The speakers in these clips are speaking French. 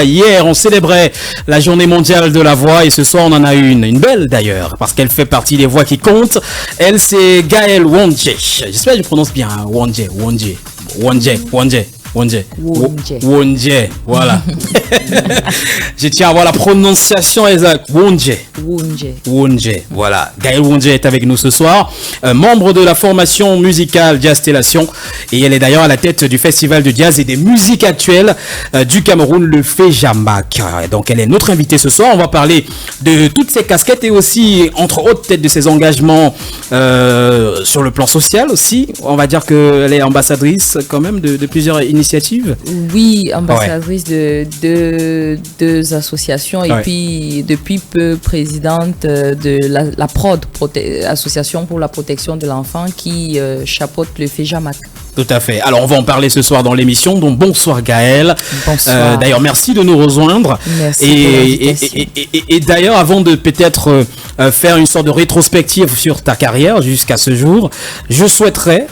Hier, on célébrait la journée mondiale de la voix et ce soir, on en a une belle d'ailleurs, parce qu'elle fait partie des voix qui comptent. Elle, c'est Gaëlle Wondje. J'espère que je prononce bien, hein. Wondje. Voilà. Je tiens à avoir la prononciation exacte. Wondje. Voilà. Gaëlle Wondje est avec nous ce soir, membre de la formation musicale Jazz Stellation, et elle est d'ailleurs à la tête du festival de jazz et des musiques actuelles du Cameroun, le FEJAMAC. Donc elle est notre invitée ce soir. On va parler de toutes ses casquettes et aussi, entre autres, peut-être de ses engagements sur le plan social aussi. On va dire qu'elle est ambassadrice quand même de plusieurs initiatives. Oui, ambassadrice de deux associations et puis depuis peu présidente de la PROD, Association pour la protection de l'enfant, qui chapeaute le FEJAMAC. Tout à fait. Alors, on va en parler ce soir dans l'émission. Donc, bonsoir Gaëlle. Bonsoir. D'ailleurs, merci de nous rejoindre. Merci pour l'invitation. Et d'ailleurs, avant de peut-être faire une sorte de rétrospective sur ta carrière jusqu'à ce jour, je souhaiterais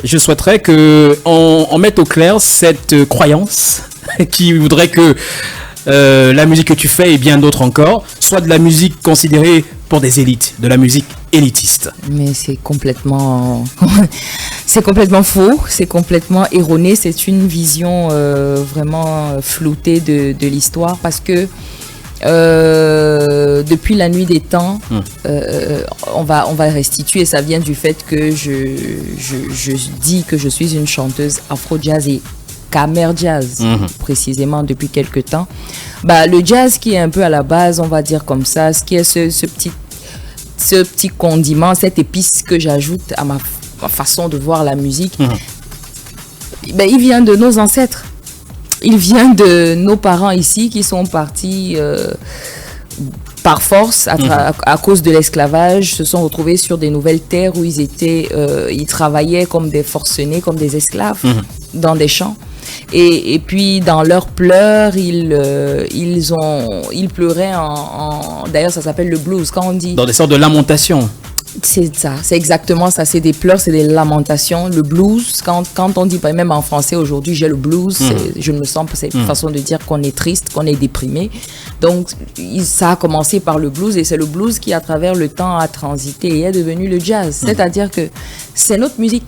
que on mette au clair cette croyance qui voudrait que la musique que tu fais et bien d'autres encore soit de la musique considérée pour des élites, de la musique élitiste. Mais c'est complètement faux, c'est complètement erroné, c'est une vision vraiment floutée de l'histoire, parce que depuis la nuit des temps, on va restituer, ça vient du fait que je dis que je suis une chanteuse afro-jazz et Camer Jazz, précisément depuis quelque temps. Le jazz qui est un peu à la base, on va dire comme ça, ce qui est ce petit condiment, cette épice que j'ajoute à ma façon de voir la musique, il vient de nos ancêtres. Il vient de nos parents ici qui sont partis par force à cause de l'esclavage, se sont retrouvés sur des nouvelles terres où ils travaillaient comme des forcenés, comme des esclaves dans des champs. Et puis dans leurs pleurs, ils pleuraient d'ailleurs ça s'appelle le blues quand on dit. Dans des sortes de lamentations. C'est ça, c'est exactement ça, c'est des pleurs, c'est des lamentations. Le blues, quand on dit, même en français aujourd'hui, j'ai le blues, je me sens, c'est une façon de dire qu'on est triste, qu'on est déprimé. Donc ça a commencé par le blues et c'est le blues qui à travers le temps a transité et est devenu le jazz. C'est-à-dire que c'est notre musique.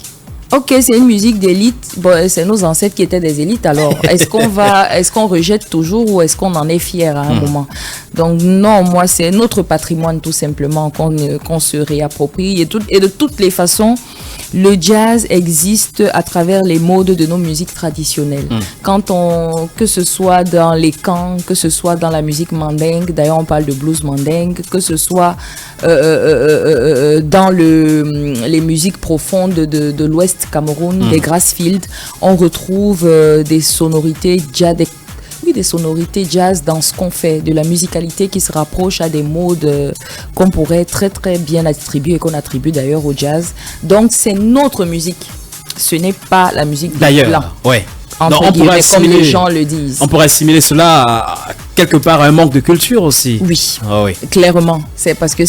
Ok, c'est une musique d'élite. Bon, c'est nos ancêtres qui étaient des élites. Alors, est-ce qu'on rejette toujours ou est-ce qu'on en est fier à un moment? Donc non, moi c'est notre patrimoine tout simplement qu'on se réapproprie et de toutes les façons, le jazz existe à travers les modes de nos musiques traditionnelles. Que ce soit dans les camps, que ce soit dans la musique mandingue, d'ailleurs on parle de blues mandingue, que ce soit dans les musiques profondes de l'Ouest Cameroun, des Grassfields, on retrouve des sonorités jazz dans ce qu'on fait, de la musicalité qui se rapproche à des modes qu'on pourrait très très bien attribuer et qu'on attribue d'ailleurs au jazz. Donc c'est notre musique, ce n'est pas la musique des Blancs. Ouais. Entre guillemets, comme les gens le disent. On pourrait assimiler cela à quelque part à un manque de culture aussi. Oui, clairement. C'est parce que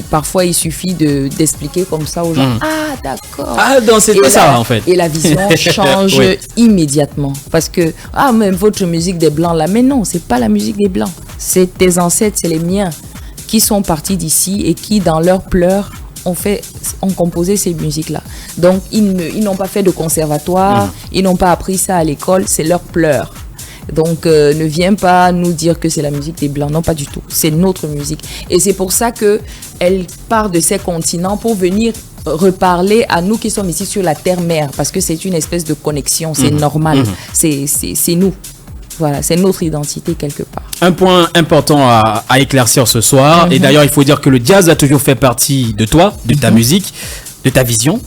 parfois il suffit d'expliquer comme ça aux gens. Ah, d'accord. Ah, non, c'est pas ça en fait. Et la vision change immédiatement. Parce que, mais votre musique des Blancs là, mais non, c'est pas la musique des Blancs. C'est tes ancêtres, c'est les miens qui sont partis d'ici et qui, dans leurs pleurs, ont composé ces musiques-là. Donc, ils n'ont pas fait de conservatoire, ils n'ont pas appris ça à l'école, c'est leur pleurs. Donc, ne viens pas nous dire que c'est la musique des Blancs. Non, pas du tout. C'est notre musique. Et c'est pour ça qu'elle part de ces continents pour venir reparler à nous qui sommes ici sur la terre-mère. Parce que c'est une espèce de connexion, c'est normal. C'est nous. Voilà, c'est notre identité quelque part. Un point important à éclaircir ce soir, et d'ailleurs il faut dire que le jazz a toujours fait partie de toi, de ta musique, de ta vision.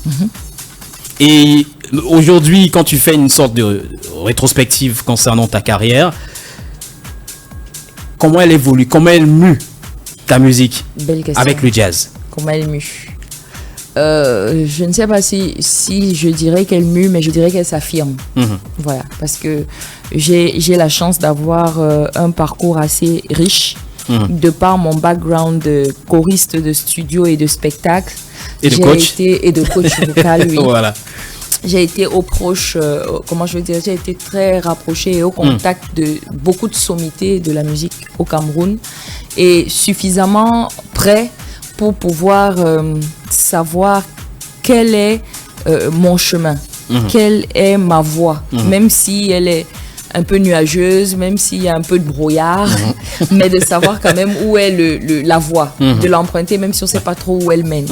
Et aujourd'hui, quand tu fais une sorte de rétrospective concernant ta carrière, comment elle évolue, comment elle mue ta musique avec le jazz? Comment elle mue? Je ne sais pas si je dirais qu'elle mue, mais je dirais qu'elle s'affirme. Voilà, parce que j'ai la chance d'avoir un parcours assez riche de par mon background de choriste de studio et de spectacle. Et de coach. Et de coach vocal, oui. Voilà. j'ai été j'ai été très rapprochée et au contact de beaucoup de sommités de la musique au Cameroun et suffisamment près pour pouvoir savoir quel est mon chemin, quelle est ma voie, même si elle est un peu nuageuse, même s'il y a un peu de brouillard, mais de savoir quand même où est la voie, de l'emprunter, même si on ne sait pas trop où elle mène.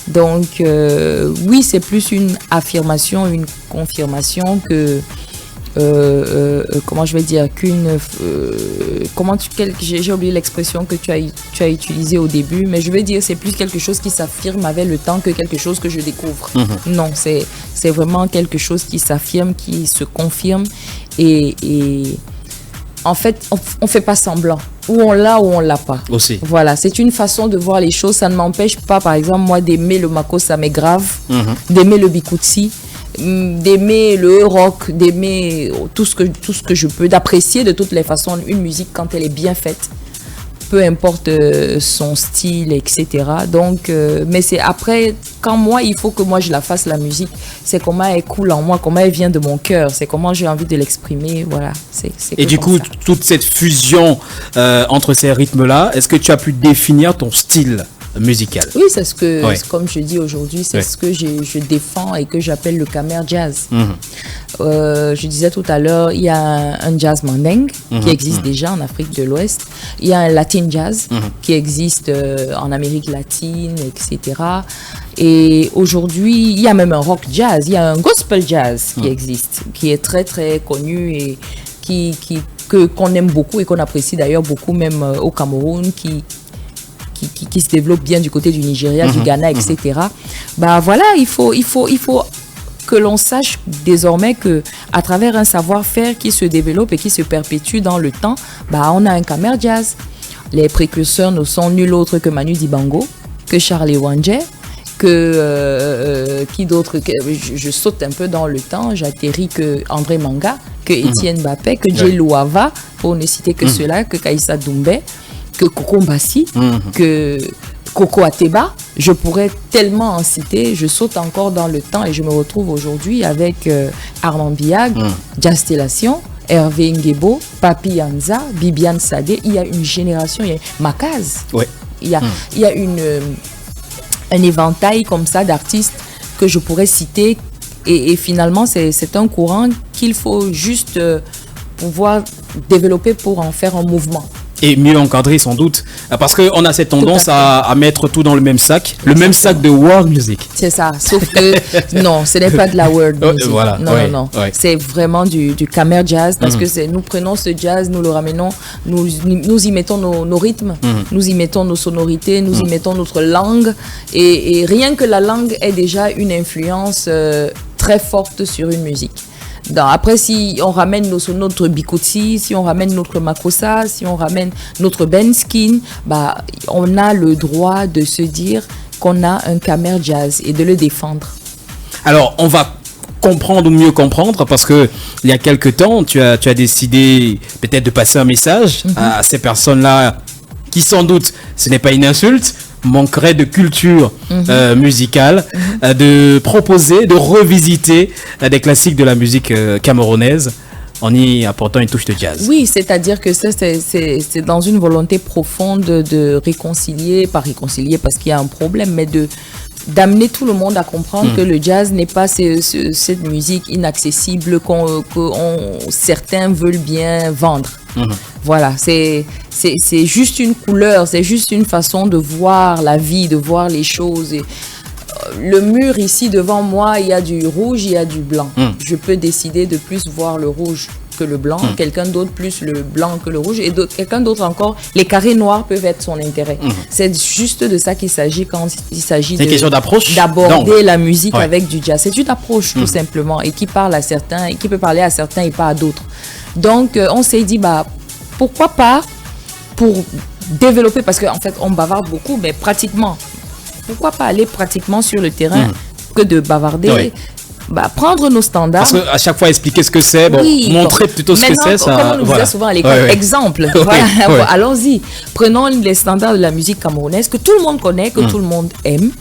Donc, oui, c'est plus une affirmation, une confirmation que, j'ai oublié l'expression que tu as utilisée au début, mais je veux dire, c'est plus quelque chose qui s'affirme avec le temps que quelque chose que je découvre. Non, c'est vraiment quelque chose qui s'affirme, qui se confirme. Et en fait, on ne fait pas semblant. Ou on l'a ou on ne l'a pas. Aussi. Voilà, c'est une façon de voir les choses. Ça ne m'empêche pas, par exemple, moi, d'aimer le Makossa, mais grave, d'aimer le Bikutsi, d'aimer le rock, d'aimer tout ce que je peux, d'apprécier de toutes les façons une musique quand elle est bien faite. Peu importe son style, etc. Donc, mais c'est après, quand moi, il faut que moi je la fasse, la musique, c'est comment elle coule en moi, comment elle vient de mon cœur, c'est comment j'ai envie de l'exprimer, voilà. Et du coup, toute cette fusion entre ces rythmes-là, est-ce que tu as pu définir ton style musical? Oui, c'est ce que, comme je dis aujourd'hui, c'est ce que je défends et que j'appelle le Khmer Jazz. Je disais tout à l'heure, il y a un jazz mandingue qui existe déjà en Afrique de l'Ouest. Il y a un Latin jazz qui existe en Amérique latine, etc. Et aujourd'hui, il y a même un rock jazz, il y a un gospel jazz qui existe, qui est très très connu et qu'on aime beaucoup et qu'on apprécie d'ailleurs beaucoup même au Cameroun, qui se développe bien du côté du Nigeria, du Ghana, etc. Bah voilà, il faut que l'on sache désormais que à travers un savoir-faire qui se développe et qui se perpétue dans le temps, bah on a un Khmer Jazz. Les précurseurs ne sont nul autre que Manu Dibango, que Charlie Wanje, que qui d'autre, je saute un peu dans le temps, j'atterris que André Manga, que Étienne Mbappé, que Jay Louava, pour ne citer que ceux-là, que Kaïssa Doumbé, que Coco Mbassi, que Coco Ateba, je pourrais tellement en citer, je saute encore dans le temps et je me retrouve aujourd'hui avec Armand Biag, Diastellation, Hervé Ngebo, Papi Yanza, Bibiane Sadé. Il y a une génération, il y a Makaz. Il y a un éventail comme ça d'artistes que je pourrais citer et finalement c'est un courant qu'il faut juste pouvoir développer pour en faire un mouvement. Et mieux encadrer sans doute, parce qu'on a cette tendance à mettre tout dans le même sac, le même sac de world music. C'est ça, sauf que non, ce n'est pas de la world music. Voilà, non. C'est vraiment du Khmer Jazz, parce que nous prenons ce jazz, nous le ramenons, nous y mettons nos rythmes, nous y mettons nos sonorités, nous y mettons notre langue, et rien que la langue est déjà une influence très forte sur une musique. Après, si on ramène notre Bikutsi, si on ramène notre Makossa, si on ramène notre Benskin, bah, on a le droit de se dire qu'on a un Khmer Jazz et de le défendre. Alors, on va comprendre ou mieux comprendre, parce que il y a quelque temps, tu as décidé peut-être de passer un message à ces personnes-là qui, sans doute, ce n'est pas une insulte, manquerait de culture musicale, de proposer, de revisiter des classiques de la musique camerounaise en y apportant une touche de jazz. Oui, c'est-à-dire que ça, c'est dans une volonté profonde de réconcilier, pas réconcilier parce qu'il y a un problème, mais d'amener tout le monde à comprendre que le jazz n'est pas cette musique inaccessible que certains veulent bien vendre. Voilà, c'est juste une couleur, c'est juste une façon de voir la vie, de voir les choses. Et, le mur ici devant moi, il y a du rouge, il y a du blanc. Je peux décider de plus voir le rouge que le blanc, quelqu'un d'autre plus le blanc que le rouge, et quelqu'un d'autre encore, les carrés noirs peuvent être son intérêt. C'est juste de ça qu'il s'agit quand il s'agit d'aborder la musique avec du jazz. C'est une approche tout simplement, et qui parle à certains, et qui peut parler à certains et pas à d'autres. Donc on s'est dit, pourquoi pas, pour développer, parce qu'en fait on bavarde beaucoup, mais pratiquement, pourquoi pas aller pratiquement sur le terrain que de bavarder. Prendre nos standards. Parce qu'à chaque fois expliquer ce que c'est, montrer plutôt ce que c'est. Comme on nous disait souvent à l'école, exemple. Allons-y. Prenons les standards de la musique camerounaise que tout le monde connaît, que tout le monde aime.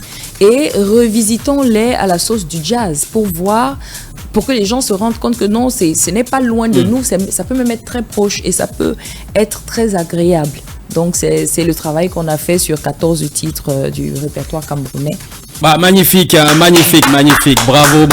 et revisitons-les à la sauce du jazz pour que les gens se rendent compte que non, ce n'est pas loin de nous, ça peut même être très proche et ça peut être très agréable. Donc c'est le travail qu'on a fait sur 14 titres du répertoire camerounais. Bah, magnifique, hein, magnifique. Bravo.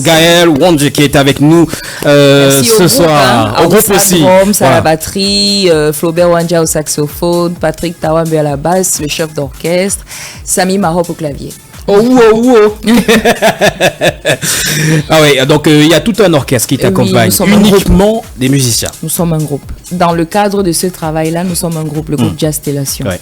Gaël Wondje qui est avec nous ce soir. Au groupe aussi. À la batterie, Flaubert Wanja au saxophone, Patrick Tawambe à la basse, le chef d'orchestre, Sami Marop au clavier. Oh. Ah oui, donc il y a tout un orchestre qui t'accompagne, uniquement des musiciens. Nous sommes un groupe. Dans le cadre de ce travail-là, nous sommes un groupe, le groupe Jastellation. Ouais.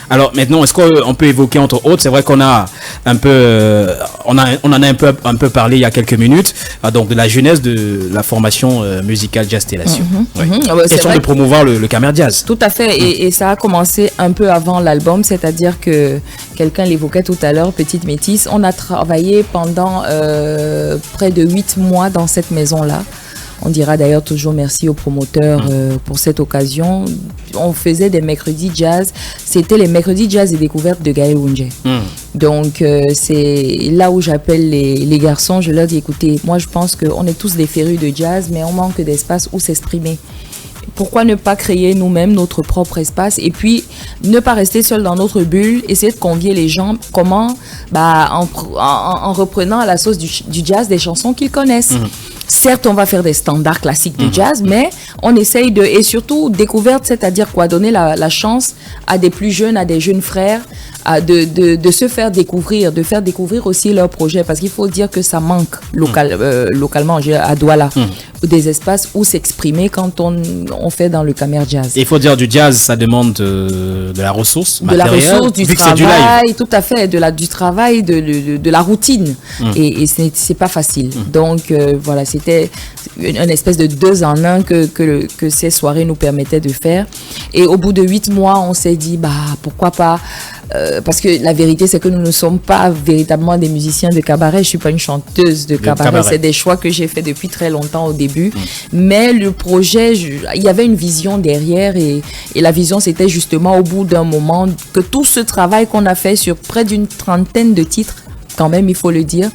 Alors maintenant, est-ce qu'on peut évoquer entre autres, c'est vrai qu'on a un peu, on en a un peu parlé il y a quelques minutes, donc de la jeunesse de la formation musicale Jastellation. Question de promouvoir le Camer Jazz. Tout à fait, et ça a commencé un peu avant l'album, c'est-à-dire que quelqu'un l'évoquait tout à l'heure, Petite Métisse, on a travaillé pendant près de 8 mois dans cette maison-là. On dira d'ailleurs toujours merci aux promoteurs pour cette occasion. On faisait des mercredis jazz. C'était les mercredis jazz et découvertes de Gaël Wondje. Donc, c'est là où j'appelle les garçons. Je leur dis, écoutez, moi je pense qu'on est tous des férus de jazz, mais on manque d'espace où s'exprimer. Pourquoi ne pas créer nous-mêmes notre propre espace et puis ne pas rester seul dans notre bulle, essayer de convier les gens. Comment? En reprenant à la sauce du jazz des chansons qu'ils connaissent. Certes, on va faire des standards classiques de jazz, mais on essaye et surtout découverte, c'est-à-dire quoi, donner la chance à des plus jeunes, à des jeunes frères, de se faire découvrir, de faire découvrir aussi leurs projets, parce qu'il faut dire que ça manque localement à Douala, des espaces où s'exprimer quand on fait dans le Camer Jazz. Il faut dire du jazz, ça demande de la ressource matérielle, de la ressource, du travail, tout à fait, du travail, de la routine, et c'est pas facile. Donc voilà, c'était une espèce de 2 en 1 que ces soirées nous permettaient de faire. Et au bout de 8 mois, on s'est dit, pourquoi pas, parce que la vérité, c'est que nous ne sommes pas véritablement des musiciens de cabaret. Je ne suis pas une chanteuse de cabaret. C'est des choix que j'ai fait depuis très longtemps au début. Mais le projet, il y avait une vision derrière et la vision, c'était justement au bout d'un moment que tout ce travail qu'on a fait sur près d'une 30aine de titres, quand même, il faut le dire,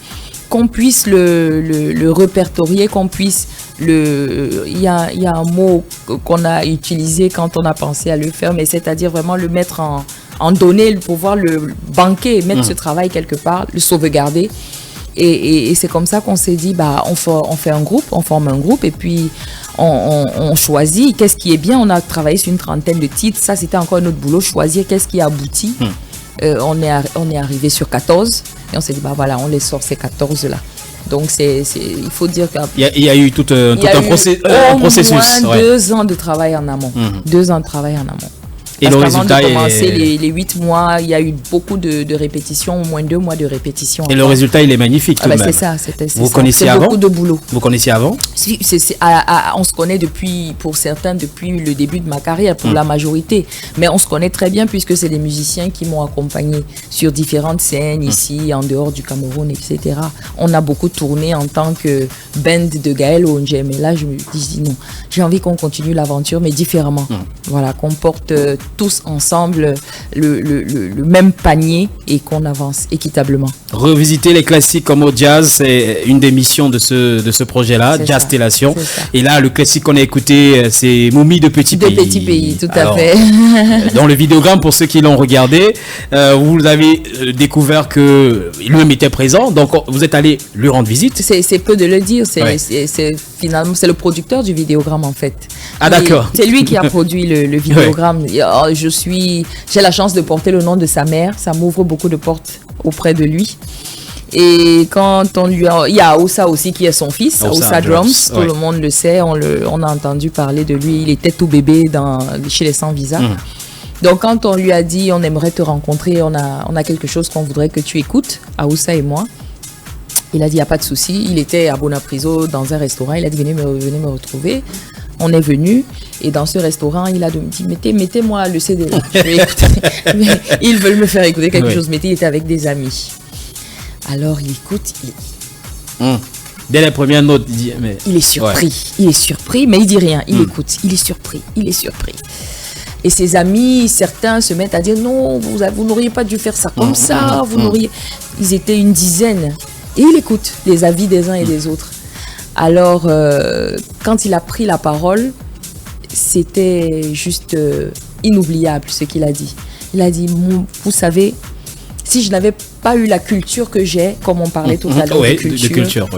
qu'on puisse le répertorier, qu'on puisse il y a un mot qu'on a utilisé quand on a pensé à le faire, mais c'est-à-dire vraiment le mettre en données, pouvoir le banquer, mettre ce travail quelque part, le sauvegarder. Et c'est comme ça qu'on s'est dit, on fait un groupe, on forme un groupe et puis on choisit qu'est-ce qui est bien. On a travaillé sur une 30aine de titres, ça c'était encore notre boulot, choisir qu'est-ce qui aboutit. On est arrivé sur 14 et on s'est dit, voilà, on les sort ces 14 là. Donc il faut dire qu'il y a eu tout un processus. Au moins 2 ans de travail en amont. 2 ans de travail en amont. Et le résultat de commencer les 8 mois, il y a eu beaucoup de répétitions, au moins 2 mois de répétitions. Et le résultat, il est magnifique tout de même. C'est ça, Vous connaissiez avant? Beaucoup de boulot. Vous connaissiez avant? On se connaît pour certains, depuis le début de ma carrière, pour la majorité. Mais on se connaît très bien puisque c'est des musiciens qui m'ont accompagné sur différentes scènes ici, en dehors du Cameroun, etc. On a beaucoup tourné en tant que band de Gaël Wondje. Mais là, je me dis non, j'ai envie qu'on continue l'aventure, mais différemment. Voilà, qu'on porte tous ensemble le même panier et qu'on avance équitablement. Revisiter les classiques comme au jazz, c'est une des missions de ce projet-là, Jastellation. Et là, le classique qu'on a écouté, c'est Moumi de Petit Pays. De Petit Pays, tout à fait. Dans le vidéogramme, pour ceux qui l'ont regardé, vous avez découvert que lui-même était présent, donc vous êtes allé lui rendre visite. C'est peu de le dire, finalement, c'est le producteur du vidéogramme en fait. Ah d'accord. C'est lui qui a produit le vidéogramme. J'ai la chance de porter le nom de sa mère, ça m'ouvre beaucoup de portes auprès de lui. Et quand il y a Aoussa aussi qui est son fils, Aoussa Drums, tout le monde le sait, on a entendu parler de lui, il était tout bébé chez les Sans Visa. Donc quand on lui a dit on aimerait te rencontrer, on a quelque chose qu'on voudrait que tu écoutes, Aoussa et moi. Il a dit il n'y a pas de souci, il était à Bonapriso dans un restaurant, il a dit venez me retrouver. On est venu et dans ce restaurant, il a dit mettez-moi le CD là. Je vais écouter. Mais ils veulent me faire écouter quelque chose. Il était avec des amis. Alors il écoute. Dès les premières notes, il dit mais il est surpris. Il est surpris, mais il dit rien. Il écoute. Il est surpris. Et ses amis, certains se mettent à dire non, vous n'auriez pas dû faire ça comme ça, vous n'auriez... Ils étaient une dizaine. Et il écoute les avis des uns et des autres. Alors, quand il a pris la parole, c'était juste inoubliable ce qu'il a dit. Il a dit, vous savez, si je n'avais pas eu la culture que j'ai, comme on parlait tout à l'heure de culture,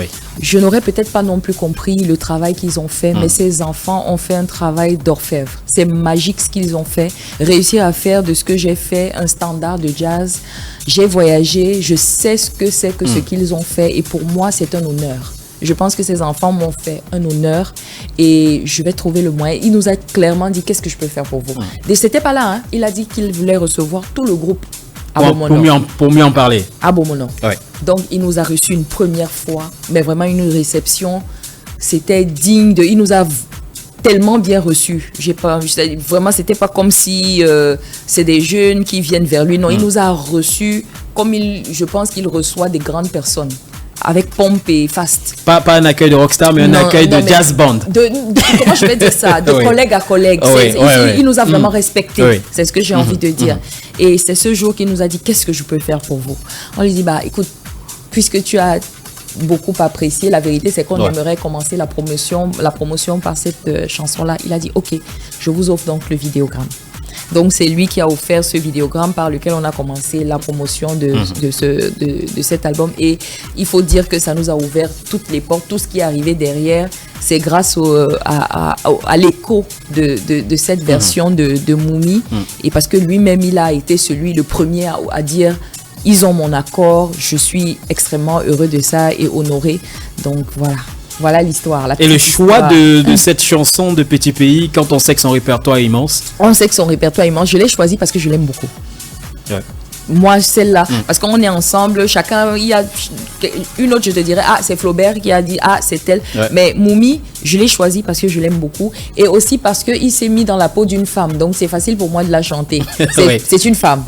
je n'aurais peut-être pas non plus compris le travail qu'ils ont fait, mais ces enfants ont fait un travail d'orfèvre. C'est magique ce qu'ils ont fait. Réussir à faire de ce que j'ai fait un standard de jazz. J'ai voyagé, je sais ce que c'est que ce qu'ils ont fait et pour moi, c'est un honneur. Je pense que ces enfants m'ont fait un honneur et je vais trouver le moyen. Il nous a clairement dit, qu'est-ce que je peux faire pour vous? Et c'était pas là, hein. Il a dit qu'il voulait recevoir tout le groupe à Bomono. Pour mieux en parler. À Bomono. Ouais. Donc, il nous a reçus une première fois, mais vraiment une réception. C'était digne de... Il nous a tellement bien reçus. Vraiment, c'était pas comme si c'est des jeunes qui viennent vers lui. Non, il nous a reçus comme je pense qu'il reçoit des grandes personnes. Avec pompe et fast. Pas un accueil de rockstar, mais un accueil de jazz band. Comment je vais dire ça? De collègue à collègue. Il nous a vraiment respectés. C'est ce que j'ai envie de dire. Et c'est ce jour qu'il nous a dit, qu'est-ce que je peux faire pour vous? On lui dit, écoute, puisque tu as beaucoup apprécié, la vérité c'est qu'on aimerait commencer la promotion par cette chanson-là. Il a dit, ok, je vous offre donc le vidéogramme. Donc, c'est lui qui a offert ce vidéogramme par lequel on a commencé la promotion de cet album. Et il faut dire que ça nous a ouvert toutes les portes. Tout ce qui est arrivé derrière, c'est grâce à l'écho de cette version de Moumi. Et parce que lui-même, il a été le premier à dire « Ils ont mon accord, je suis extrêmement heureux de ça et honoré. » Donc, voilà. Voilà l'histoire. Et le choix de cette chanson de Petit Pays, quand on sait que son répertoire est immense? On sait que son répertoire est immense. Je l'ai choisi parce que je l'aime beaucoup. Ouais. Moi, celle-là, parce qu'on est ensemble, chacun, il y a une autre, je te dirais, c'est Flaubert qui a dit, c'est elle. Ouais. Mais Moumi, je l'ai choisi parce que je l'aime beaucoup et aussi parce qu'il s'est mis dans la peau d'une femme. Donc, c'est facile pour moi de la chanter. C'est une femme.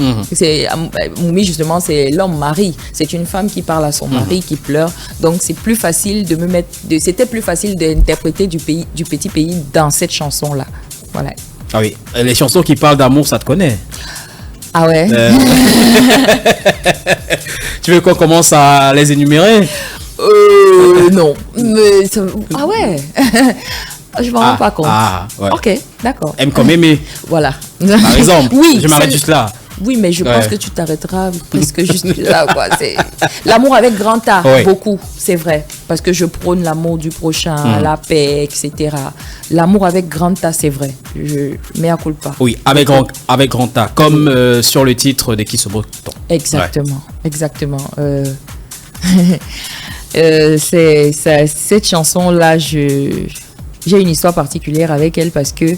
Moumi, justement, c'est l'homme mari. C'est une femme qui parle à son mari, qui pleure. Donc, c'est plus facile de me mettre, c'était plus facile d'interpréter du Petit Pays dans cette chanson-là. Voilà. Ah oui, les chansons qui parlent d'amour, ça te connaît? Ah ouais. Tu veux qu'on commence à les énumérer? Non. Mais ah ouais. Je m'en rends pas compte. Ouais. Ok, d'accord. Aime comme aimer. Voilà. Par exemple. Oui. Je m'arrête juste là. Oui, mais je pense que tu t'arrêteras presque juste là, quoi. L'amour avec grand A, beaucoup, c'est vrai. Parce que je prône l'amour du prochain, la paix, etc. L'amour avec grand A, c'est vrai. Mea culpa. Oui, avec grand A, comme sur le titre de Qui se breton. Exactement, exactement. Cette chanson-là, j'ai une histoire particulière avec elle parce que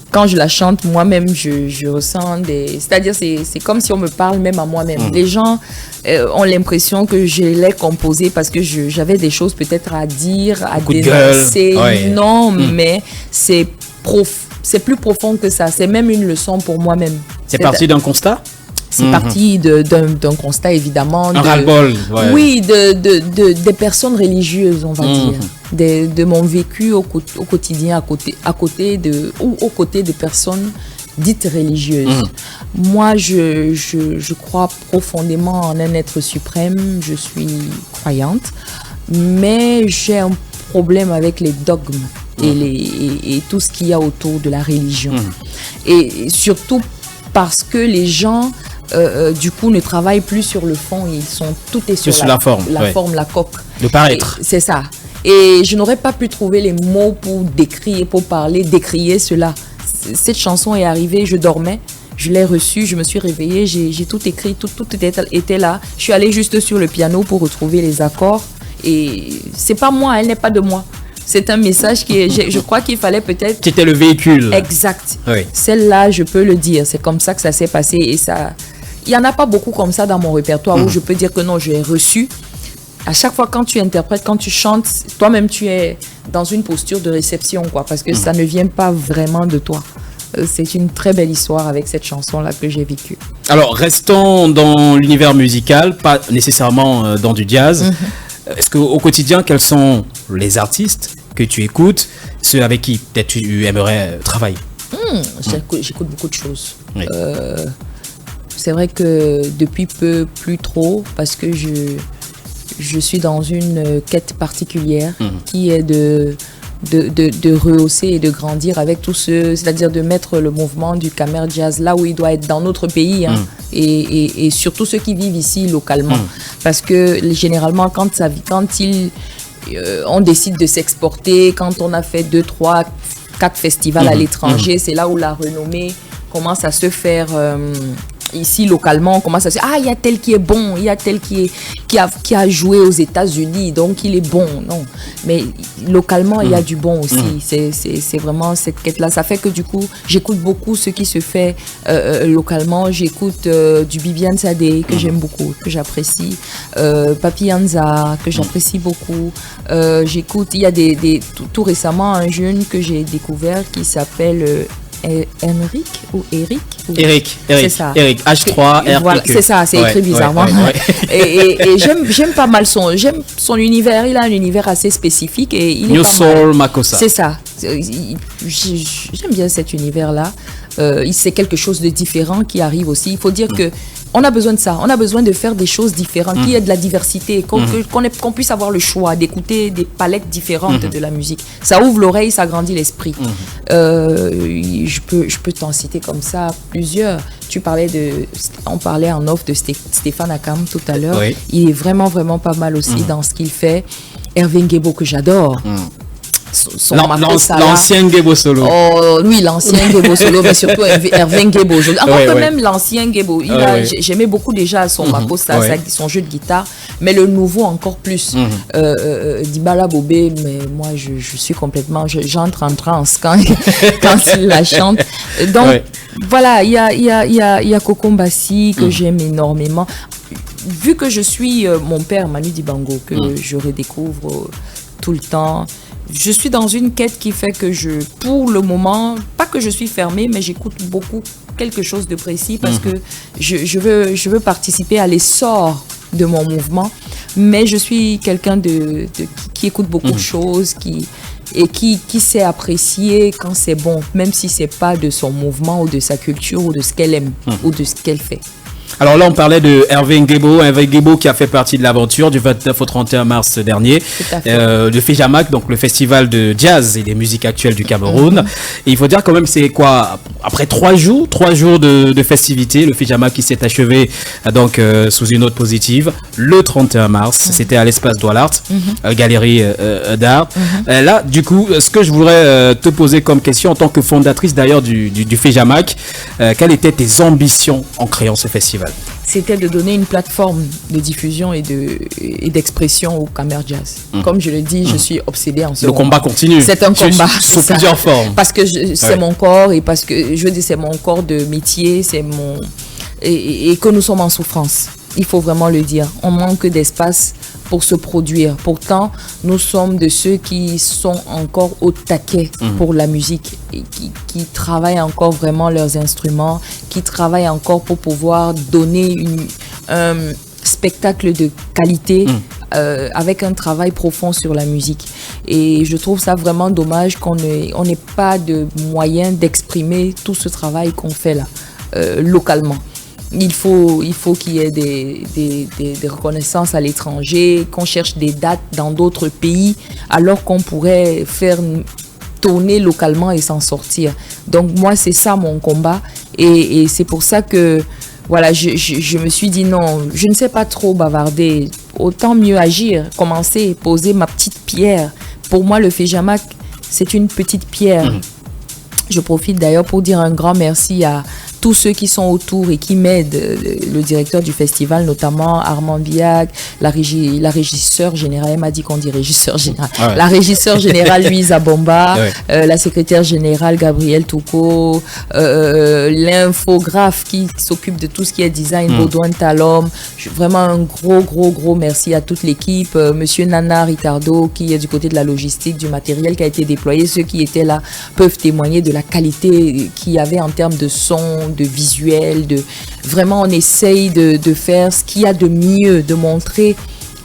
quand je la chante, moi-même, je ressens des... C'est-à-dire, c'est comme si on me parle même à moi-même. Les gens ont l'impression que je l'ai composée parce que j'avais des choses peut-être à dire, à dénoncer. Non, mais c'est plus profond que ça. C'est même une leçon pour moi-même. C'est parti d'un constat? C'est parti d'un constat, évidemment. Un ras-le-bol. Oui, des personnes religieuses, on va dire. De mon vécu au quotidien, aux côtés des personnes dites religieuses. Moi, je crois profondément en un être suprême. Je suis croyante. Mais j'ai un problème avec les dogmes et tout ce qu'il y a autour de la religion. Et surtout parce que les gens... du coup, ne travaillent plus sur le fond, tout est sur la forme, forme, la coque. Le paraître. C'est ça. Et je n'aurais pas pu trouver les mots pour décrier cela. Cette chanson est arrivée, je dormais, je l'ai reçue, je me suis réveillée, j'ai tout écrit, tout était là. Je suis allée juste sur le piano pour retrouver les accords. Et c'est pas moi, elle n'est pas de moi. C'est un message je crois qu'il fallait peut-être... Qui était le véhicule. Exact. Oui. Celle-là, je peux le dire. C'est comme ça que ça s'est passé. Et ça... Il n'y en a pas beaucoup comme ça dans mon répertoire où je peux dire que non, je l'ai reçu. À chaque fois, quand tu interprètes, quand tu chantes, toi-même, tu es dans une posture de réception, quoi, parce que ça ne vient pas vraiment de toi. C'est une très belle histoire avec cette chanson-là que j'ai vécue. Alors, restons dans l'univers musical, pas nécessairement dans du jazz. Est-ce qu'au quotidien, quels sont les artistes que tu écoutes, ceux avec qui peut-être tu aimerais travailler? J'écoute beaucoup de choses. Oui. C'est vrai que depuis peu, plus trop, parce que je suis dans une quête particulière qui est de rehausser et de grandir avec tout c'est-à-dire de mettre le mouvement du Khmer Jazz là où il doit être dans notre pays, et surtout ceux qui vivent ici localement. Parce que généralement, quand on décide de s'exporter, quand on a fait 2, 3, 4 festivals à l'étranger, c'est là où la renommée commence à se faire... ici localement, on commence à se dire il y a tel qui est bon, il y a tel qui a joué aux États-Unis, donc il est bon. Non, mais localement il y a du bon aussi. C'est vraiment cette quête-là. Ça fait que du coup, j'écoute beaucoup ce qui se fait localement. J'écoute du Bibiane Sadé que j'aime beaucoup, que j'apprécie, Papi Anza que j'apprécie beaucoup. J'écoute. Il y a tout récemment un jeune que j'ai découvert qui s'appelle Eric. C'est ça. Eric, H3, R. Voilà, c'est ça, c'est écrit bizarrement. Et j'aime pas mal j'aime son univers. Il a un univers assez spécifique et il New est pas Soul mal. Makossa. C'est ça. J'aime bien cet univers-là. C'est quelque chose de différent qui arrive aussi. Il faut dire que on a besoin de ça. On a besoin de faire des choses différentes, qu'il y ait de la diversité, qu'on puisse avoir le choix d'écouter des palettes différentes de la musique. Ça ouvre l'oreille, ça grandit l'esprit. Je peux t'en citer comme ça plusieurs. On parlait en off de Stéphane Akam tout à l'heure. Oui. Il est vraiment, vraiment pas mal aussi dans ce qu'il fait. Hervé Ngebo que j'adore. L'ancien Ngebo Solo. Oh, oui, l'ancien Ngebo Solo, mais surtout Hervé Ngebo. Encore que même l'ancien Ngebo. J'aimais beaucoup déjà son Makossa, son jeu de guitare, mais le nouveau encore plus. Dibala Bobé, mais moi je suis complètement, j'entre en transe quand il la chante. Donc voilà, il y a Coco Mbassi que j'aime énormément. Vu que je suis mon père Manu Dibango, que je redécouvre tout le temps. Je suis dans une quête qui fait que pour le moment, pas que je suis fermée, mais j'écoute beaucoup quelque chose de précis parce que je veux participer à l'essor de mon mouvement. Mais je suis quelqu'un qui écoute beaucoup de choses, qui sait apprécier quand c'est bon, même si c'est pas de son mouvement ou de sa culture ou de ce qu'elle aime ou de ce qu'elle fait. Alors là, on parlait de Hervé Ngebo qui a fait partie de l'aventure du 29 au 31 mars dernier, le FEJAMAC, donc le festival de jazz et des musiques actuelles du Cameroun. Et il faut dire quand même, c'est quoi, après 3 jours de festivités, le FEJAMAC qui s'est achevé donc sous une note positive le 31 mars. C'était à l'espace Doualart, galerie d'art. Là, du coup, ce que je voudrais te poser comme question en tant que fondatrice d'ailleurs du FEJAMAC, quelles étaient tes ambitions en créant ce festival? C'était de donner une plateforme de diffusion et d'expression au Khmer Jazz. Comme je le dis, je suis obsédée en ce moment. Le combat continue. C'est un combat. Sous plusieurs formes. Parce que c'est mon corps et parce que, je veux dire, c'est mon corps de métier, et que nous sommes en souffrance. Il faut vraiment le dire. On manque d'espace pour se produire. Pourtant, nous sommes de ceux qui sont encore au taquet pour la musique et qui travaillent encore vraiment leurs instruments, qui travaillent encore pour pouvoir donner un spectacle de qualité avec un travail profond sur la musique. Et je trouve ça vraiment dommage qu'on n'ait pas de moyens d'exprimer tout ce travail qu'on fait là, localement. Il faut qu'il y ait des reconnaissances à l'étranger, qu'on cherche des dates dans d'autres pays, alors qu'on pourrait faire tourner localement et s'en sortir. Donc moi, c'est ça mon combat. Et c'est pour ça que voilà, je me suis dit non, je ne sais pas trop bavarder. Autant mieux agir, commencer, poser ma petite pierre. Pour moi, le FEJAMAC, c'est une petite pierre. Je profite d'ailleurs pour dire un grand merci à tous ceux qui sont autour et qui m'aident, le directeur du festival, notamment Armand Biac, la régisseur générale, elle m'a dit qu'on dit régisseur général, la régisseur générale Louise Abomba, la secrétaire générale Gabrielle Touko, l'infographe qui s'occupe de tout ce qui est design, Baudouin Talom. Vraiment un gros merci à toute l'équipe, monsieur Nana Ricardo qui est du côté de la logistique, du matériel qui a été déployé. Ceux qui étaient là peuvent témoigner de la qualité qu'il y avait en termes de son, de visuel, vraiment on essaye de faire ce qu'il y a de mieux, de montrer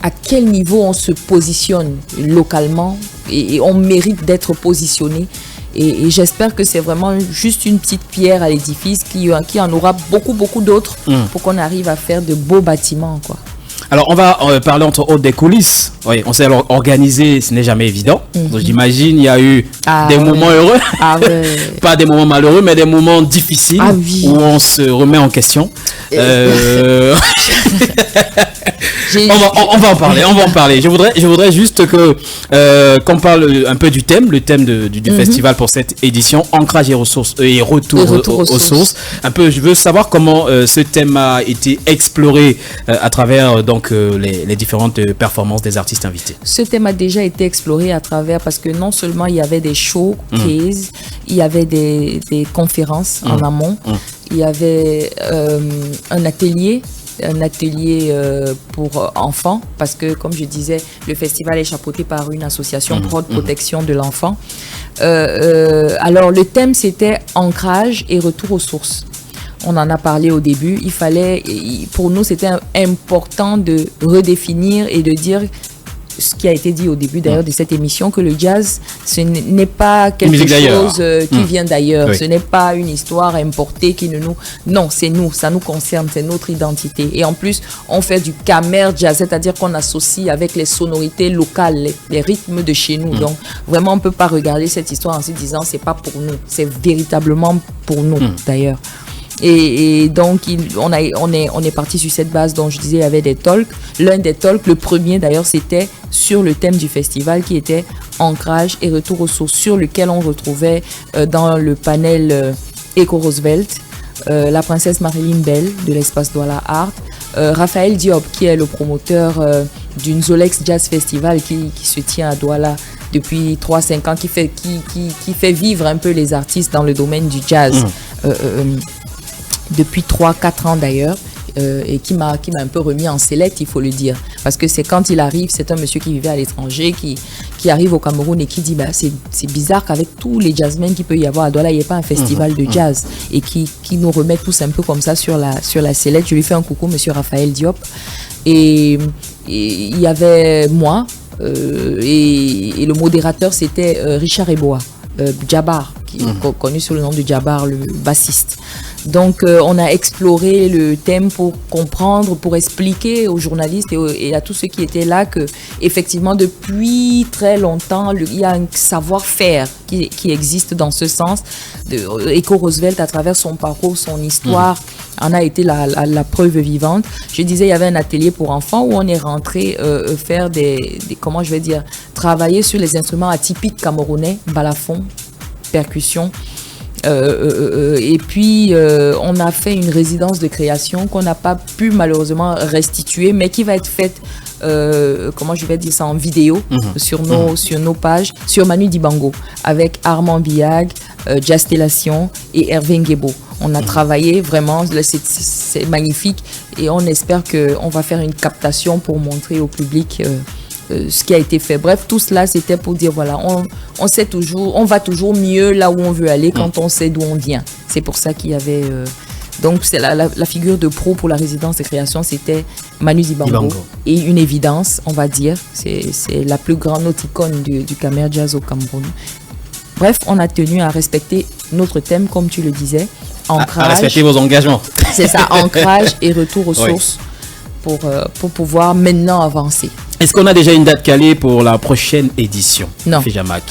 à quel niveau on se positionne localement et on mérite d'être positionné. Et j'espère que c'est vraiment juste une petite pierre à l'édifice qui en aura beaucoup d'autres pour qu'on arrive à faire de beaux bâtiments, quoi. Alors, on va parler entre autres des coulisses. Oui, on sait alors organiser, ce n'est jamais évident. Donc, j'imagine, il y a eu des moments heureux. Pas des moments malheureux, mais des moments difficiles où on se remet en question. On va en parler. Je voudrais juste que qu'on parle un peu du thème, le thème du festival pour cette édition, ancrage et ressources et retour aux sources. Un peu, je veux savoir comment ce thème a été exploré à travers donc les différentes performances des artistes invités. Ce thème a déjà été exploré à travers, parce que non seulement il y avait des showcases, il y avait des conférences en amont, il y avait un atelier pour enfants, parce que comme je disais, le festival est chapeauté par une association protection de l'enfant. Alors le thème c'était ancrage et retour aux sources. On en a parlé au début. Pour nous, c'était important de redéfinir et de dire ce qui a été dit au début d'ailleurs de cette émission, que le jazz, ce n'est pas quelque chose qui vient d'ailleurs. Oui. Ce n'est pas une histoire importée qui ne nous... Non, c'est nous, ça nous concerne, c'est notre identité. Et en plus, on fait du Khmer jazz, c'est-à-dire qu'on associe avec les sonorités locales, les rythmes de chez nous. Donc, vraiment, on ne peut pas regarder cette histoire en se disant, c'est pas pour nous, c'est véritablement pour nous d'ailleurs. Et donc, on est parti sur cette base dont je disais, il y avait des talks. L'un des talks, le premier d'ailleurs, c'était sur le thème du festival qui était ancrage et retour aux sources, sur lequel on retrouvait dans le panel Eco Roosevelt, la princesse Marilyn Bell de l'espace Douala Art, Raphaël Diop qui est le promoteur d'une Zolex Jazz Festival qui se tient à Douala depuis 3-5 ans, qui fait vivre un peu les artistes dans le domaine du jazz. Depuis 3-4 ans d'ailleurs, et qui m'a un peu remis en sellette, il faut le dire. Parce que c'est quand il arrive, c'est un monsieur qui vivait à l'étranger, qui arrive au Cameroun et qui dit c'est bizarre qu'avec tous les jazzmen qu'il peut y avoir à Douala, il n'y ait pas un festival de jazz. Et qui nous remet tous un peu comme ça sur la sellette. Je lui fais un coucou, monsieur Raphaël Diop. Et il y avait moi, et le modérateur, c'était Richard Eboa, Djabar, connu sous le nom de Djabar, le bassiste. Donc, on a exploré le thème pour comprendre, pour expliquer aux journalistes et à tous ceux qui étaient là que, effectivement, depuis très longtemps, il y a un savoir-faire qui existe dans ce sens. Eco Roosevelt, à travers son parcours, son histoire, en a été la preuve vivante. Je disais, il y avait un atelier pour enfants où on est rentré faire comment je vais dire, travailler sur les instruments atypiques camerounais, balafon, percussion. Et puis on a fait une résidence de création qu'on n'a pas pu malheureusement restituer, mais qui va être faite comment je vais dire ça, en vidéo sur nos pages, sur Manu Dibango, avec Armand Biag, Jastellation et Hervé Ngebo. On a travaillé vraiment, c'est magnifique, et on espère qu'on va faire une captation pour montrer au public ce qui a été fait. Bref, tout cela, c'était pour dire, voilà, on sait toujours, on va toujours mieux là où on veut aller quand on sait d'où on vient. C'est pour ça qu'il y avait... donc, c'est la figure de pro pour la résidence de création, c'était Manu Dibango. Et une évidence, on va dire, c'est la plus grande icône du Khmer Jazz au Cameroun. Bref, on a tenu à respecter notre thème, comme tu le disais, ancrage. À respecter vos engagements. C'est ça, ancrage et retour aux sources pour pouvoir maintenant avancer. Est-ce qu'on a déjà une date calée pour la prochaine édition? Non. Fijamac.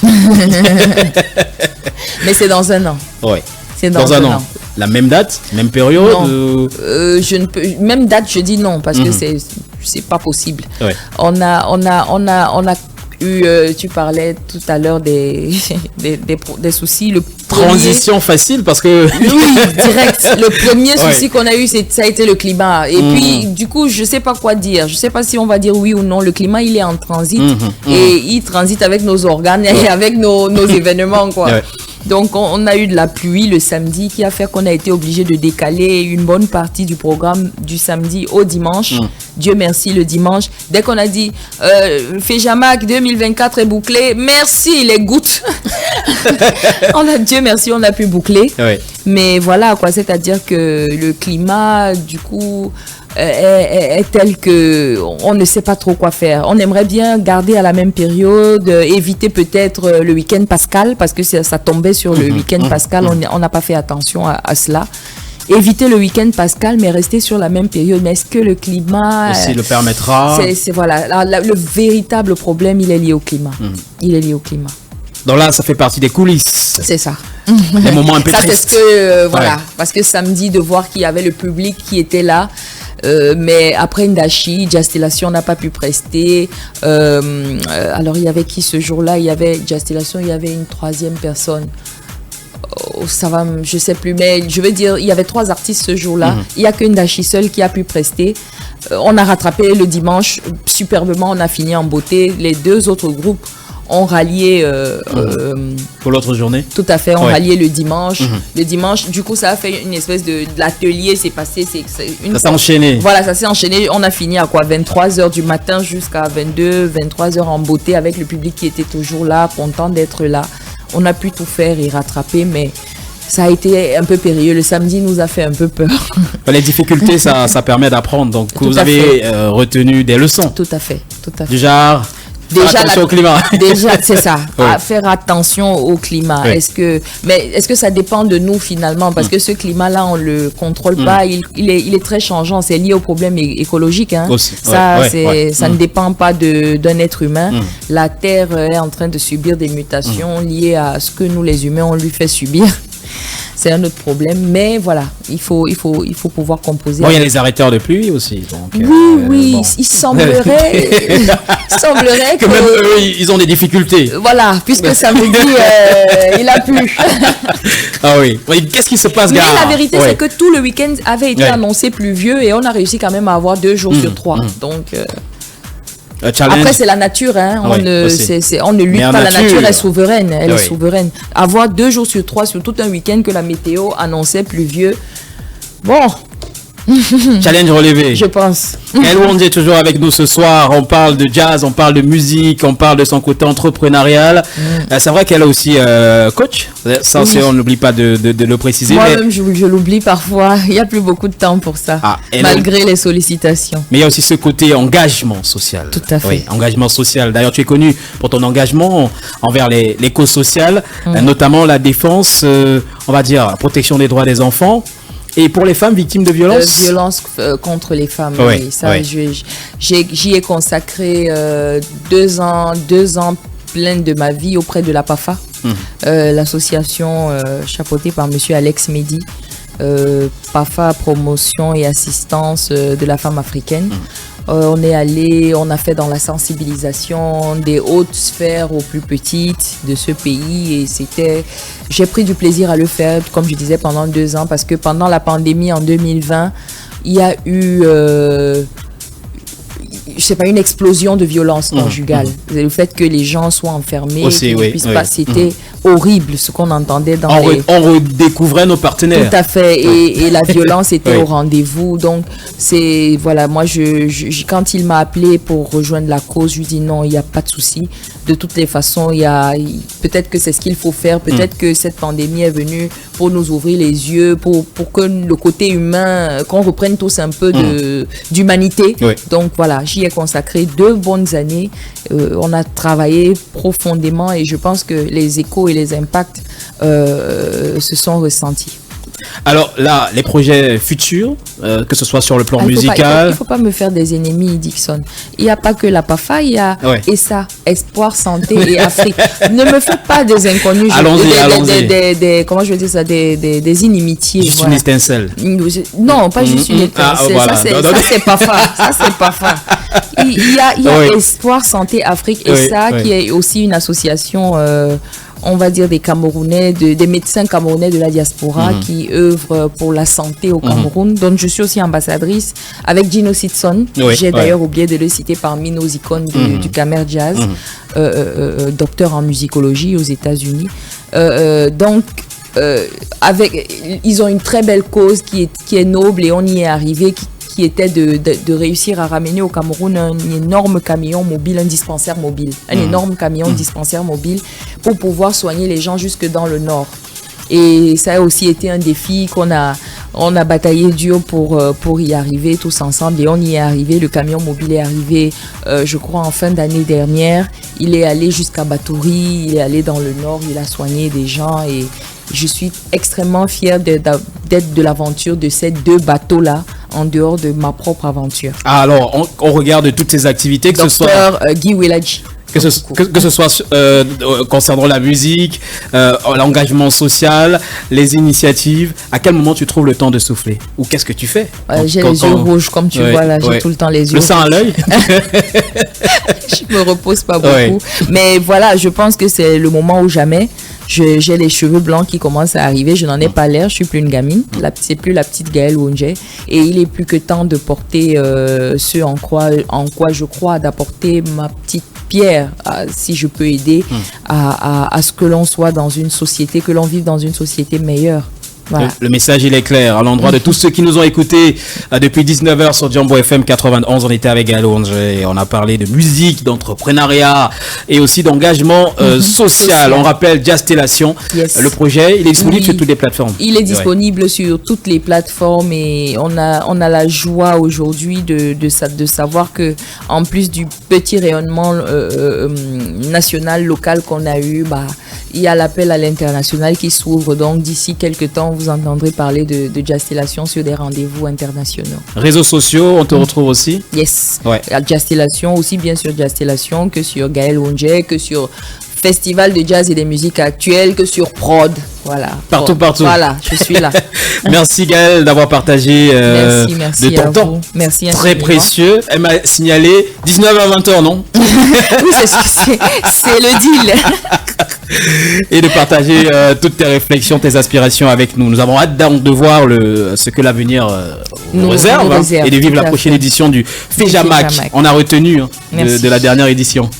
Mais c'est dans un an. Oui. C'est dans un an. La même date, même période? Non. Je ne peux, même date, je dis non, parce que c'est pas possible. Ouais. On a eu, tu parlais tout à l'heure des soucis. Transition facile parce que... Oui, direct. Le premier souci qu'on a eu, ça a été le climat. Et puis, du coup, je ne sais pas quoi dire. Je ne sais pas si on va dire oui ou non. Le climat, il est en transit. Et il transite avec nos organes et avec nos événements, quoi. Ouais. Donc, on a eu de la pluie le samedi qui a fait qu'on a été obligé de décaler une bonne partie du programme du samedi au dimanche. Dieu merci, le dimanche. Dès qu'on a dit Fijamac 2024 est bouclé, merci les gouttes. Dieu merci, on a pu boucler. Oui. Mais voilà, quoi, c'est-à-dire que le climat, du coup, est telle que on ne sait pas trop quoi faire. On aimerait bien garder à la même période, éviter peut-être le week-end pascal, parce que ça tombait sur le week-end pascal, on n'a pas fait attention à cela. Éviter le week-end pascal, mais rester sur la même période. Mais est-ce que le climat aussi le permettra? Voilà, le véritable problème, il est lié au climat. Il est lié au climat. Donc là, ça fait partie des coulisses. C'est ça. Des moments un peu tristes. Ça, c'est ce que, voilà, parce que samedi, de voir qu'il y avait le public qui était là, mais après Ndachi, Diastillation n'a pas pu prester. Alors, il y avait qui ce jour-là? Il y avait Diastillation, il y avait une troisième personne. Ça va, je sais plus, mais je veux dire, il y avait 3 artistes ce jour-là. Il n'y a que Ndachi seul qui a pu prester. On a rattrapé le dimanche superbement, on a fini en beauté. Les 2 autres groupes ont rallié pour l'autre journée. Tout à fait, on rallié le dimanche. Le dimanche, du coup, ça a fait une espèce de l'atelier, c'est passé. Ça s'est enchaîné. Voilà, ça s'est enchaîné. On a fini à quoi, 23h du matin jusqu'à 22, 23h en beauté avec le public qui était toujours là, content d'être là. On a pu tout faire et rattraper, mais ça a été un peu périlleux. Le samedi nous a fait un peu peur. Les difficultés, ça permet d'apprendre. Donc, vous avez retenu des leçons. Tout à fait, tout à fait. Du genre, attention au climat. Déjà, c'est ça. Faire attention au climat. Est-ce que ça dépend de nous finalement? Parce que ce climat-là, on le contrôle pas. Il est très changeant. C'est lié au problème écologique. Hein. Aussi. Ça ne dépend pas d'un être humain. La Terre est en train de subir des mutations liées à ce que nous, les humains, on lui fait subir. C'est un autre problème, mais voilà, il faut pouvoir composer. Bon, il y a les arrêteurs de pluie aussi. Donc, oui, bon. il semblerait que même eux, ils ont des difficultés. Voilà, puisque samedi, il a plu. Ah oui. Qu'est-ce qui se passe, gars? Mais la vérité, c'est que tout le week-end avait été annoncé pluvieux et on a réussi quand même à avoir 2 jours sur 3. Donc. Après, c'est la nature, hein. On ne lutte pas. La nature est souveraine. Elle est souveraine. Avoir 2 jours sur 3 sur tout un week-end que la météo annonçait pluvieux. Bon. Challenge relevé. Je pense. Gaël Wondje est toujours avec nous ce soir. On parle de jazz, on parle de musique, on parle de son côté entrepreneurial. C'est vrai qu'elle est aussi coach. Ça aussi, on n'oublie pas de le préciser. Moi-même, je l'oublie parfois. Il n'y a plus beaucoup de temps pour ça, malgré les sollicitations. Mais il y a aussi ce côté engagement social. Tout à fait. Oui, engagement social. D'ailleurs, tu es connu pour ton engagement envers les causes sociales, notamment la défense, on va dire, la protection des droits des enfants. Et pour les femmes victimes de violences Violence contre les femmes, oui. Ça, j'y ai consacré 2 ans pleins de ma vie auprès de la PAFA, l'association chapeautée par monsieur Alex Mehdi, PAFA, promotion et assistance de la femme africaine. On est allé, on a fait dans la sensibilisation des hautes sphères aux plus petites de ce pays et j'ai pris du plaisir à le faire, comme je disais, pendant 2 ans, parce que pendant la pandémie en 2020, il y a eu une explosion de violence conjugale. Le fait que les gens soient enfermés, qu'ils ne puissent pas, c'était horrible ce qu'on entendait dans on redécouvrait nos partenaires. Tout à fait, et la violence était au rendez-vous. Donc, voilà, moi, quand il m'a appelé pour rejoindre la cause, je lui dis non, il n'y a pas de souci. De toutes les façons, peut-être que c'est ce qu'il faut faire, peut-être que cette pandémie est venue pour nous ouvrir les yeux, pour que le côté humain, qu'on reprenne tous un peu d'humanité. Donc voilà, j'y ai consacré 2 bonnes années. On a travaillé profondément et je pense que les échos et les impacts se sont ressentis. Alors là, les projets futurs, que ce soit sur le plan musical... Il ne faut pas me faire des ennemis, Dixon. Il n'y a pas que la PAFA, il y a ESA, Espoir, Santé et Afrique. Ne me fais pas des inconnus. Allons-y. Comment je veux dire ça? Des inimitiés. Juste une étincelle. Non, pas juste une étincelle. Voilà. Ça, c'est PAFA. Ça, c'est PAFA. Il y a Espoir, Santé, Afrique, ESA, qui est aussi une association... on va dire des Camerounais, des médecins camerounais de la diaspora qui œuvrent pour la santé au Cameroun. Donc, je suis aussi ambassadrice avec Gino Sitson. J'ai d'ailleurs oublié de le citer parmi nos icônes du Camer Jazz, docteur en musicologie aux États-Unis. Donc, ils ont une très belle cause qui est noble et on y est arrivé, qui était de réussir à ramener au Cameroun un énorme camion mobile, un dispensaire mobile, un énorme camion dispensaire mobile pour pouvoir soigner les gens jusque dans le nord. Et ça a aussi été un défi qu'on a On a bataillé dur pour y arriver tous ensemble et on y est arrivé. Le camion mobile est arrivé, je crois, en fin d'année dernière. Il est allé jusqu'à Batouri, il est allé dans le nord, il a soigné des gens et je suis extrêmement fière d'être de l'aventure de ces 2 bateaux-là en dehors de ma propre aventure. Alors, on regarde toutes ces activités, que ce soit... Guy Wiladji. Que ce soit concernant la musique, l'engagement social, les initiatives, à quel moment tu trouves le temps de souffler? Ou qu'est-ce que tu fais? J'ai les yeux rouges, comme tu vois là, j'ai tout le temps les yeux rouges. Le sang à l'œil. Je me repose pas beaucoup. Mais voilà, je pense que c'est le moment ou jamais. J'ai les cheveux blancs qui commencent à arriver. Je n'en ai pas l'air. Je suis plus une gamine. C'est plus la petite Gaëlle Wondje. Et il est plus que temps de porter ce en quoi je crois, d'apporter ma petite pierre, si je peux aider à ce que l'on soit dans une société, que l'on vive dans une société meilleure. Voilà. Le message, il est clair. À l'endroit de tous ceux qui nous ont écoutés depuis 19h sur Jambo FM 91, on était avec Gaëlle Wondje et on a parlé de musique, d'entrepreneuriat et aussi d'engagement social. On rappelle Jastellation. Yes. Le projet, il est disponible sur toutes les plateformes. Il est disponible sur toutes les plateformes et on a la joie aujourd'hui de savoir que en plus du petit rayonnement national, local qu'on a eu, il y a l'appel à l'international qui s'ouvre. Donc d'ici quelques temps, vous entendrez parler de Jastellation sur des rendez-vous internationaux. Réseaux sociaux, on te retrouve aussi? Yes. Ouais. Jastellation, aussi bien sur Jastellation que sur Gaëlle Wondje, que sur Festival de jazz et des musiques actuelles, que sur Prod. Voilà. Partout. Voilà, je suis là. Merci Gaëlle d'avoir partagé merci de ton temps. Merci très précieux. Elle m'a signalé 19 à 20h, non? Oui, c'est le deal. Et de partager toutes tes réflexions, tes aspirations avec nous. Nous avons hâte de voir ce que l'avenir nous réserve et de vivre la prochaine édition du FEJAMAC. On a retenu de la dernière édition.